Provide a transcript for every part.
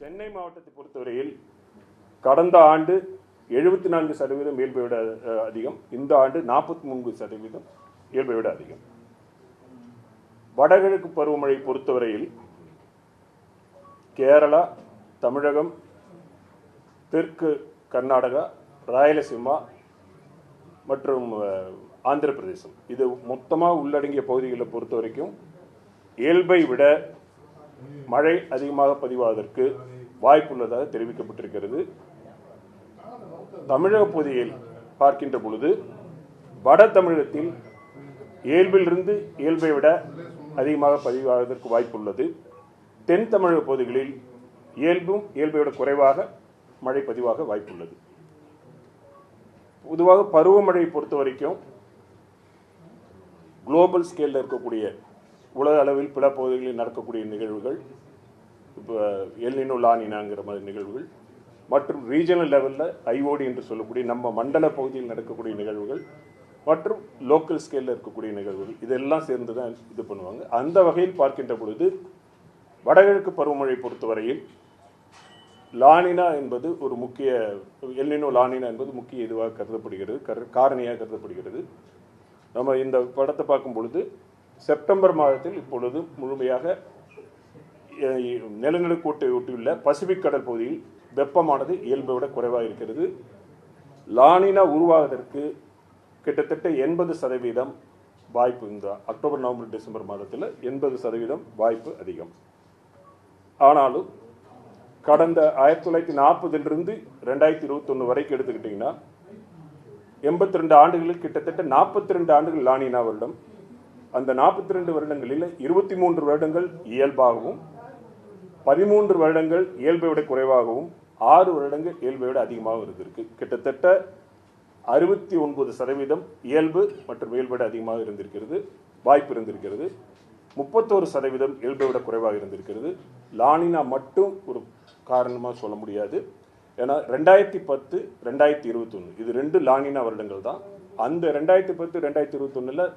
சென்னை மாவட்டத்தை பொறுத்தவரையில் கடந்த ஆண்டு 74% இயல்பை விட அதிகம், இந்த ஆண்டு 43% இயல்பை விட அதிகம். வடகிழக்கு பருவமழை பொறுத்தவரையில் கேரளா, தமிழகம், தெற்கு கர்நாடகா, ராயலசீமா மற்றும் ஆந்திர பிரதேசம் இது மொத்தமாக உள்ளடங்கிய பகுதிகளை பொறுத்த வரைக்கும் இயல்பை விட மழை அதிகமாக பதிவாவதற்கு வாய்ப்புள்ளதாக தெரிவிக்கப்பட்டிருக்கிறது. தமிழக பகுதியில் பார்க்கின்ற பொழுது வட தமிழகத்தில் இயல்பிலிருந்து இயல்பை விட அதிகமாக பதிவாவதற்கு வாய்ப்புள்ளது. தென் தமிழக பகுதிகளில் இயல்பை விட குறைவாக மழை பதிவாக வாய்ப்புள்ளது. பொதுவாக பருவமழையை பொறுத்த வரைக்கும் குளோபல் ஸ்கேலில் இருக்கக்கூடிய உலக அளவில் பிற பகுதிகளில் நடக்கக்கூடிய நிகழ்வுகள், இப்போ எல் நினோ லா நினாங்கிற மாதிரி நிகழ்வுகள் மற்றும் ரீஜனல் லெவலில் ஐஓடி என்று சொல்லக்கூடிய நம்ம மண்டல பகுதியில் நடக்கக்கூடிய நிகழ்வுகள் மற்றும் லோக்கல் ஸ்கேலில் இருக்கக்கூடிய நிகழ்வுகள் இதெல்லாம் சேர்ந்து தான் இது பண்ணுவாங்க. அந்த வகையில் பார்க்கின்ற பொழுது வடகிழக்கு பருவமழை பொறுத்தவரையில் லானினா என்பது ஒரு முக்கிய எல் நினோ லானினா என்பது முக்கிய இதுவாக கருதப்படுகிறது, காரணியாக கருதப்படுகிறது. நம்ம இந்த படத்தை பார்க்கும் பொழுது செப்டம்பர் மாதத்தில் இப்பொழுது முழுமையாக நிலநடுக்கோட்டை ஒட்டியுள்ள பசிபிக் கடல் பகுதியில் வெப்பமானது இயல்பை விட குறைவாக இருக்கிறது. லானினா உருவாவதற்கு கிட்டத்தட்ட 80% வாய்ப்பு இந்த அக்டோபர், நவம்பர், டிசம்பர் மாதத்தில் 80% வாய்ப்பு அதிகம். ஆனாலும் கடந்த 1940 2021 வரைக்கும் எடுத்துக்கிட்டிங்கன்னா 82 ஆண்டுகளில் கிட்டத்தட்ட 42 ஆண்டுகள் லானினா வருடம். அந்த 42 வருடங்களில் 23 வருடங்கள் இயல்பாகவும் 13 வருடங்கள் இயல்பை விட குறைவாகவும் 6 வருடங்கள் இயல்பை விட அதிகமாகவும் இருந்திருக்கு. கிட்டத்தட்ட 69% இயல்பு மற்றும் இயல்பை விட அதிகமாக இருந்திருக்கிறது, வாய்ப்பு இருந்திருக்கிறது. 31% இயல்பை விட குறைவாக இருந்திருக்கிறது. லானினா மட்டும் ஒரு காரணமாக சொல்ல முடியாது. ஏன்னா 2010 2021 இது 2 லானினா வருடங்கள் தான். அந்த 2010 2021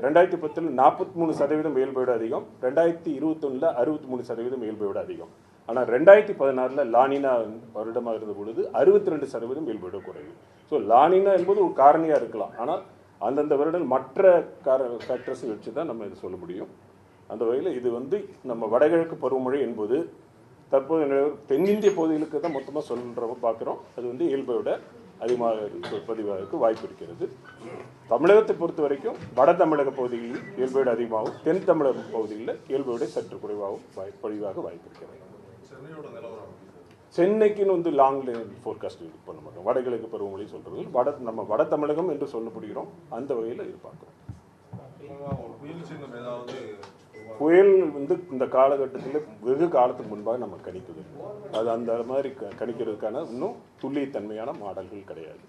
2010 43% இயல்பை விட அதிகம், 2021 63% இயல்பை விட அதிகம். ஆனால் 2016 லானினா வருடமாக இருந்த பொழுது 62% இயல்பை விட குறைவு. ஸோ லானினா என்பது ஒரு காரணியாக இருக்கலாம், ஆனால் அந்தந்த வருடம் மற்ற ஃபேக்டர்ஸை வச்சு தான் நம்ம இதை சொல்ல முடியும். அந்த வகையில் இது நம்ம வடகிழக்கு பருவமழை என்பது தற்போது தென்னிந்திய பகுதிகளுக்கு தான் மொத்தமாக சொல்கிறவங்க பார்க்குறோம். அது இயல்பை விட அதிகமாக பதிவாக வாய்ப்பு இருக்கிறது. தமிழகத்தை பொறுத்த வரைக்கும் வட தமிழக பகுதிகளில் இயல்பை விட அதிகமாகவும், தென் தமிழக பகுதிகளில் இயல்பை விட சற்று குறைவாகவும் பதிவாக வாய்ப்பு இருக்கிறது. சென்னைக்குன்னு லாங் ஃபோர்காஸ்ட் இது பண்ண மாட்டோம். வடகிழக்கு பருவமழை சொல்றது நம்ம வட தமிழகம் என்று சொல்லப்படுகிறோம். அந்த வகையில் இது பார்க்குறோம். புயல் இந்த காலகட்டத்தில் வெகு காலத்துக்கு முன்பாக நம்ம கணிக்குது. அது அந்த மாதிரி கணிக்கிறதுக்கான இன்னும் துல்லியத்தன்மையான மாடல்கள் கிடையாது.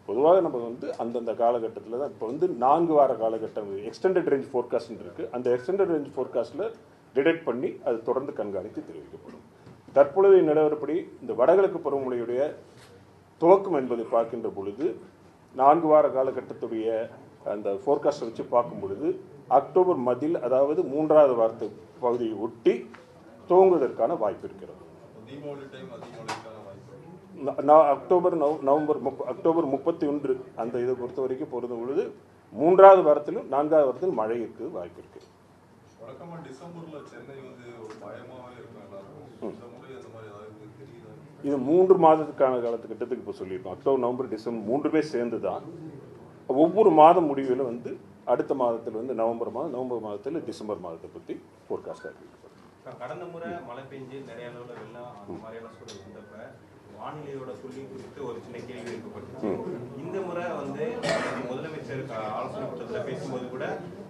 பொதுவாக நம்ம அந்தந்த காலகட்டத்தில் தான் இப்போ 4 வார காலகட்டம் எக்ஸ்டெண்டட் ரேஞ்ச் ஃபோர்காஸ்ட் இருக்குது. அந்த எக்ஸ்டெண்டட் ரேஞ்ச் ஃபோர்காஸ்ட்டில் டிடெக்ட் பண்ணி அது தொடர்ந்து கண்காணித்து தெரிவிக்கப்படும். தற்பொழுதைய நிலவரப்படி இந்த வடகிழக்கு பருவமழையுடைய துவக்கம் என்பதை பார்க்கின்ற பொழுது 4 வார காலகட்டத்துடைய அந்த ஃபோர்காஸ்ட்டை வச்சு பார்க்கும் பொழுது அக்டோபர் மத்தியில், அதாவது 3வது வாரத்து பகுதியை ஒட்டி துவங்குவதற்கான வாய்ப்பு இருக்கிறது. அக்டோபர் 31 அந்த இதை பொறுத்த வரைக்கும் பொறுத்த பொழுது 3வது வாரத்திலும் 4வது வாரத்திலும் மழை இருக்குது, வாய்ப்பு இருக்கு. இது 3 மாதத்துக்கான காலத்துக்கிட்டத்துக்கு இப்போ சொல்லியிருக்கோம். அக்டோபர், நவம்பர், டிசம்பர் 3 சேர்ந்து தான் ஒவ்வொரு மாதம் முடிவில் அடுத்த மாதத்தில் நவம்பர் மாதத்தில் டிசம்பர் மாதத்தை பற்றி ஃபோர்காஸ்ட் அறிவிக்கப்படும். கடந்த முறை மழை பெஞ்சு நிறைய அளவில் வெள்ளம் அந்த மாதிரியான சூழல் வந்தப்ப வானிலையோட சொல்லி குறித்து ஒரு சின்ன கேள்வி எழுப்பப்பட்டது. இந்த முறை முதலமைச்சர் ஆலோசனை கூட்டத்தில் பேசும்போது கூட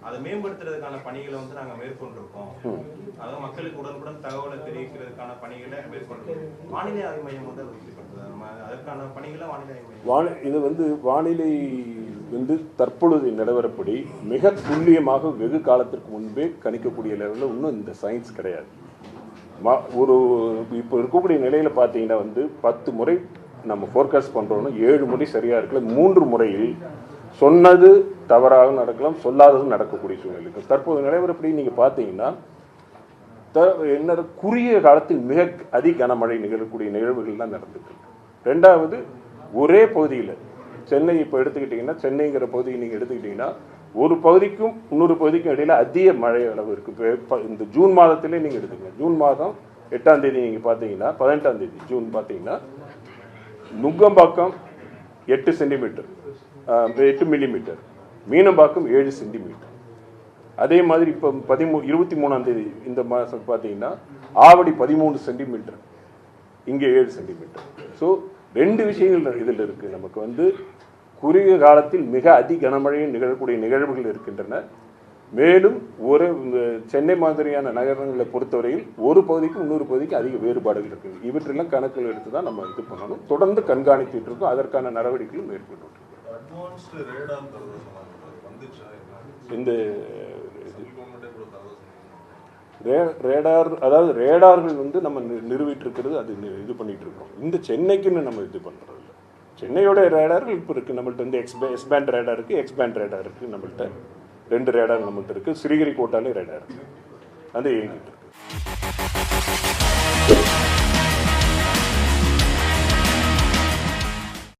அதை மேம்படுத்துறதுக்கான பணிகளை நாங்கள் மேற்கொண்டிருக்கோம். அதாவது மக்களுக்கு உடனுக்குடன் தகவலை தெரிவிக்கிறதுக்கான பணிகளை மேற்கொண்டிருக்கோம். வானிலை ஆய்வு மையம் உறுதிப்படுத்துது. அதற்கான பணிகளை வானிலை ஆய்வு மையம் இது வானிலை தற்பொழுது நிலவரப்படி மிக துல்லியமாக வெகு காலத்திற்கு முன்பே கணிக்கக்கூடிய லெவலில் இன்னும் இந்த சயின்ஸ் கிடையாது. இப்போ இருக்கக்கூடிய நிலையில் பார்த்தீங்கன்னா 10 முறை நம்ம ஃபோர்காஸ்ட் பண்ணுறோம்னா 7 முறை சரியாக இருக்கல, 3 முறையில் சொன்னது தவறாக நடக்கலாம், சொல்லாதது நடக்கக்கூடிய சூழ்நிலை. தற்போது நிலவரப்படி நீங்கள் பார்த்தீங்கன்னா என்ன குறுகிய காலத்தில் மிக அதிக கனமழை நிகழக்கூடிய நிகழ்வுகள்லாம் நடந்துட்டு. ரெண்டாவது, ஒரே பகுதியில் சென்னை இப்போ எடுத்துக்கிட்டிங்கன்னா, சென்னைங்கிற பகுதியை நீங்கள் எடுத்துக்கிட்டிங்கன்னா ஒரு பகுதிக்கும் இன்னொரு பகுதிக்கும் இடையில அதிக மழை அளவு இருக்குது. இப்போ இந்த ஜூன் மாதத்திலே நீங்கள் எடுத்துக்கங்க. ஜூன் மாதம் 8ஆம் தேதி நீங்கள் பார்த்தீங்கன்னா, 18ஆம் தேதி ஜூன் பார்த்தீங்கன்னா Nungambakkam 8 centimetre, 8 millimetre, Meenambakkam 7 centimetre. அதே மாதிரி இப்போ 23ஆம் தேதி இந்த மாதம் பார்த்தீங்கன்னா ஆவடி 13 சென்டிமீட்டர், இங்கே 7 சென்டிமீட்டர். ஸோ 2 விஷயங்கள் இதில் இருக்குது. நமக்கு வந்து குறுகிய காலத்தில் மிக அதிக கனமழையை நிகழக்கூடிய நிகழ்வுகள் இருக்கின்றன. மேலும் சென்னை மாதிரியான நகரங்களை பொறுத்தவரையில் ஒரு பகுதிக்கும் இன்னொரு பகுதிக்கு அதிக வேறுபாடுகள் இருக்குது. இவற்றெல்லாம் கணக்கில் எடுத்து தான் நம்ம இது பண்ணணும். தொடர்ந்து கண்காணித்துட்டு இருக்கோம். அதற்கான நடவடிக்கைகளும் மேற்கொண்டு இந்த ரேடார், அதாவது ரேடார்கள் வந்து நம்ம நிறுவிட்டு இருக்கிறது, அது இது பண்ணிட்டு இருக்கோம். இந்த சென்னைக்குன்னு நம்ம இது பண்றது இல்லை. சென்னையோட ரேடார்கள் இப்போ இருக்குது நம்மள்ட்ட. வந்து எக்ஸ்பேண்ட் ரேடார் இருக்குது, எக்ஸ்பேண்ட் ரேடார் இருக்குது நம்மள்ட்ட. 2 ரேடார் நம்மள்ட்ட இருக்குது. ஸ்ரீஹரிகோட்டாலே ரேடார் இருக்குது, அது இயங்கிட்டு இருக்கு.